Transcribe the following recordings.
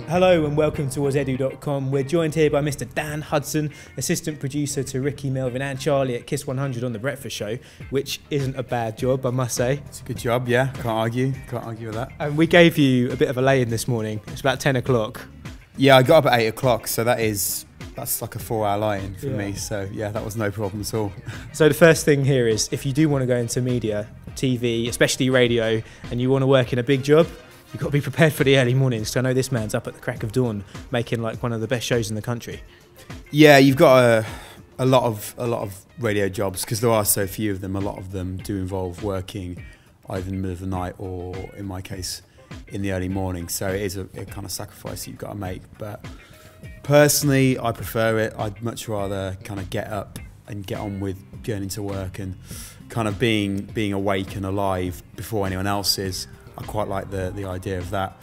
Hello and welcome to Wozedu.com. We're joined here by Mr. Dan Hudson, assistant producer to Ricky, Melvin and Charlie at Kiss 100 on The Breakfast Show, which isn't a bad job, I must say. It's a good job, yeah. Can't argue with that. And we gave you a bit of a lay-in this morning. It's about 10 o'clock. Yeah, I got up at 8 o'clock, so that's like a 4-hour lie-in for me. So yeah, that was no problem at all. So the first thing here is, if you do want to go into media, TV, especially radio, and you want to work in a big job, you've got to be prepared for the early mornings. So I know this man's up at the crack of dawn making like one of the best shows in the country. Yeah, you've got a lot of radio jobs because there are so few of them. A lot of them do involve working either in the middle of the night or, in my case, in the early morning. So it is a kind of sacrifice that you've got to make. But personally, I prefer it. I'd much rather kind of get up and get on with going into work and kind of being awake and alive before anyone else is. I quite like the idea of that,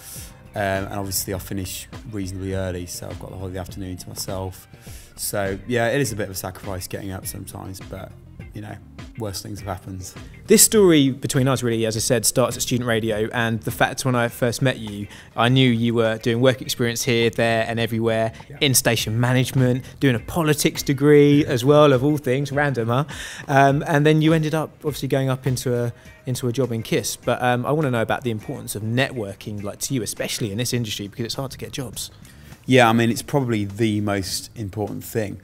and obviously I finish reasonably early, so I've got the whole of the afternoon to myself. So yeah, it is a bit of a sacrifice getting up sometimes, but you know, worse things have happened. This story between us really, as I said, starts at student radio, and the fact when I first met you, I knew you were doing work experience here, there and everywhere, in station management, doing a politics degree as well, of all things, random, huh? And then you ended up obviously going up into a job in KISS. But I want to know about the importance of networking, like to you, especially in this industry, because it's hard to get jobs. Yeah, I mean, it's probably the most important thing.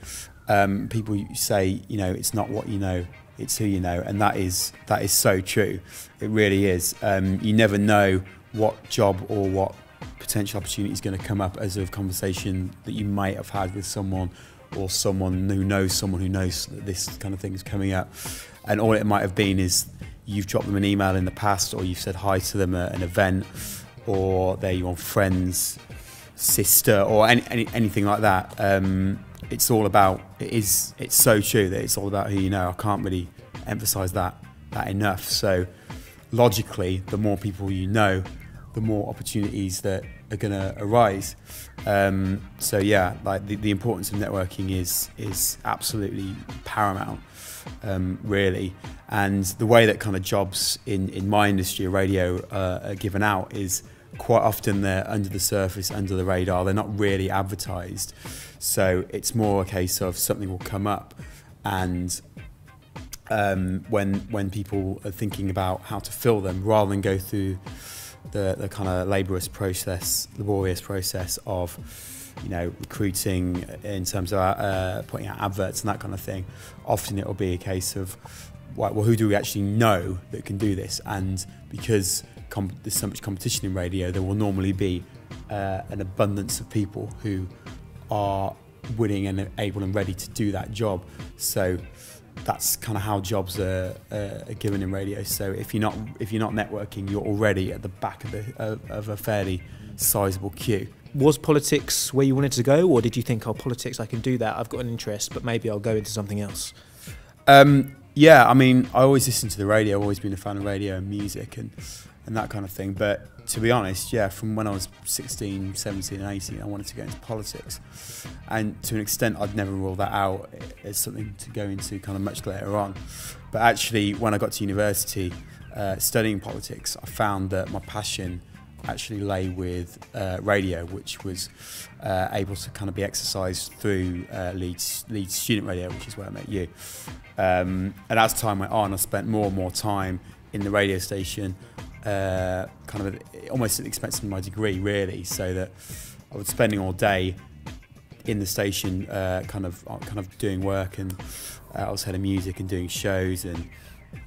People say, you know, it's not what you know, it's who you know, and that is so true. It really is. You never know what job or what potential opportunity is going to come up as a conversation that you might have had with someone, or someone who knows that this kind of thing is coming up. And all it might have been is you've dropped them an email in the past, or you've said hi to them at an event, or they're your friend's sister, or anything like that. It's so true that it's all about who you know. I can't really emphasize that enough. So logically, the more people you know, the more opportunities that are going to arise. So yeah, like the importance of networking is absolutely paramount, really. And the way that kind of jobs in my industry, radio, are given out is quite often they're under the surface, under the radar. They're not really advertised. So it's more a case of something will come up, and when people are thinking about how to fill them, rather than go through the kind of laborious process of, you know, recruiting in terms of putting out adverts and that kind of thing, often it will be a case of, well, who do we actually know that can do this? And because there's so much competition in radio, there will normally be an abundance of people who are willing and able and ready to do that job. So that's kind of how jobs are given in radio. So if you're not networking, you're already at the back of a fairly sizable queue. Was politics where you wanted to go, or did you think, oh, politics, I can do that, I've got an interest, but maybe I'll go into something else? Yeah, I mean, I always listen to the radio. I've always been a fan of radio and music and that kind of thing. But to be honest, yeah, from when I was 16, 17 and 18, I wanted to go into politics. And to an extent, I'd never rule that out as something to go into kind of much later on. But actually, when I got to university studying politics, I found that my passion actually lay with radio, which was able to kind of be exercised through Leeds Student Radio, which is where I met you. And as time went on, I spent more and more time in the radio station, kind of almost at the expense of my degree, really, so that I was spending all day in the station, kind of doing work, and I was head of music and doing shows. And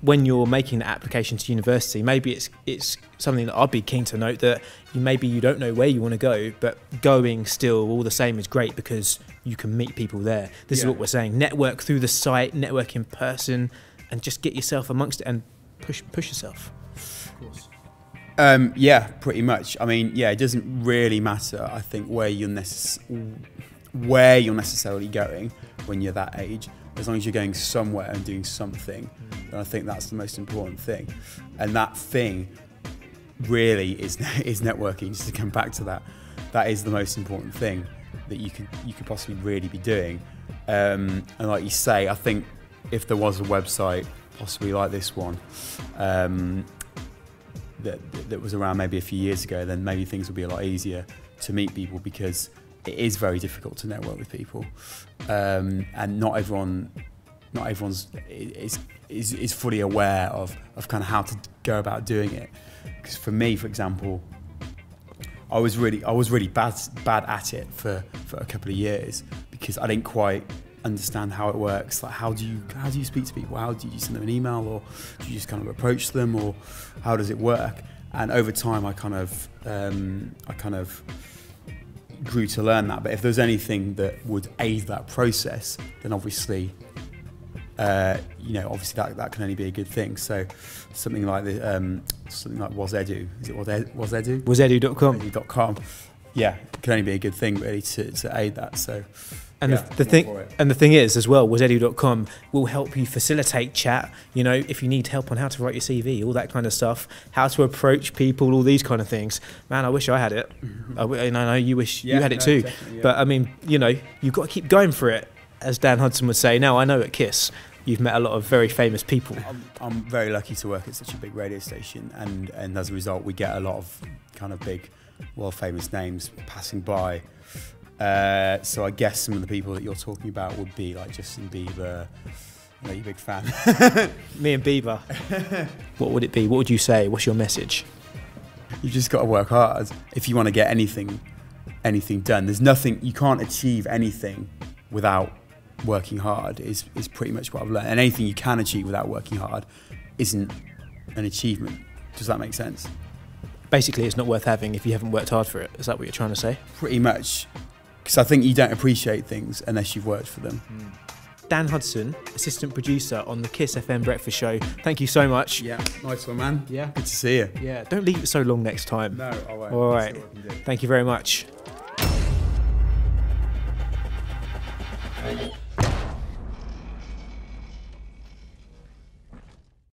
when you're making the application to university, maybe it's something that I'd be keen to note, that maybe you don't know where you want to go, but going still all the same is great because you can meet people there. This is what we're saying: network through the site, network in person, and just get yourself amongst it and push yourself. Of course. Yeah, pretty much. I mean, yeah, it doesn't really matter, I think, where you're necessarily going when you're that age. As long as you're going somewhere and doing something, then I think that's the most important thing. And that thing really is networking. Just to come back to that, that is the most important thing that you could possibly really be doing. And like you say, I think if there was a website possibly like this one, that was around maybe a few years ago, then maybe things would be a lot easier to meet people, because it is very difficult to network with people, and not everyone's is fully aware of kind of how to go about doing it. Because for me, for example, I was really bad at it for a couple of years, because I didn't quite understand how it works. Like, how do you speak to people? How do you send them an email, or do you just kind of approach them, or how does it work? And over time, I kind of grew to learn that. But if there's anything that would aid that process, then obviously, obviously that can only be a good thing. So something like Wozedu, is it Wozedu? Wozedu.com. Wozedu.com. Yeah, it can only be a good thing really to aid that. So. And the thing is as well, Wozedu.com will help you facilitate chat. You know, if you need help on how to write your CV, all that kind of stuff, how to approach people, all these kind of things. Man, I wish I had it. And I know you wish you had it too. Yeah. But I mean, you know, you've got to keep going for it, as Dan Hudson would say. Now, I know at KISS, you've met a lot of very famous people. I'm very lucky to work at such a big radio station, and as a result, we get a lot of kind of big, world famous names passing by. So I guess some of the people that you're talking about would be like Justin Bieber. I know you're a big fan. Me and Bieber. What would it be? What would you say? What's your message? You've just got to work hard if you want to get anything done. There's nothing, you can't achieve anything without working hard, is pretty much what I've learned. And anything you can achieve without working hard isn't an achievement. Does that make sense? Basically, it's not worth having if you haven't worked hard for it. Is that what you're trying to say? Pretty much. Because I think you don't appreciate things unless you've worked for them. Dan Hudson, assistant producer on the KISS FM Breakfast Show. Thank you so much. Yeah, nice one, man. Yeah. Good to see you. Yeah, don't leave it so long next time. No, I won't. All right. Thank you very much.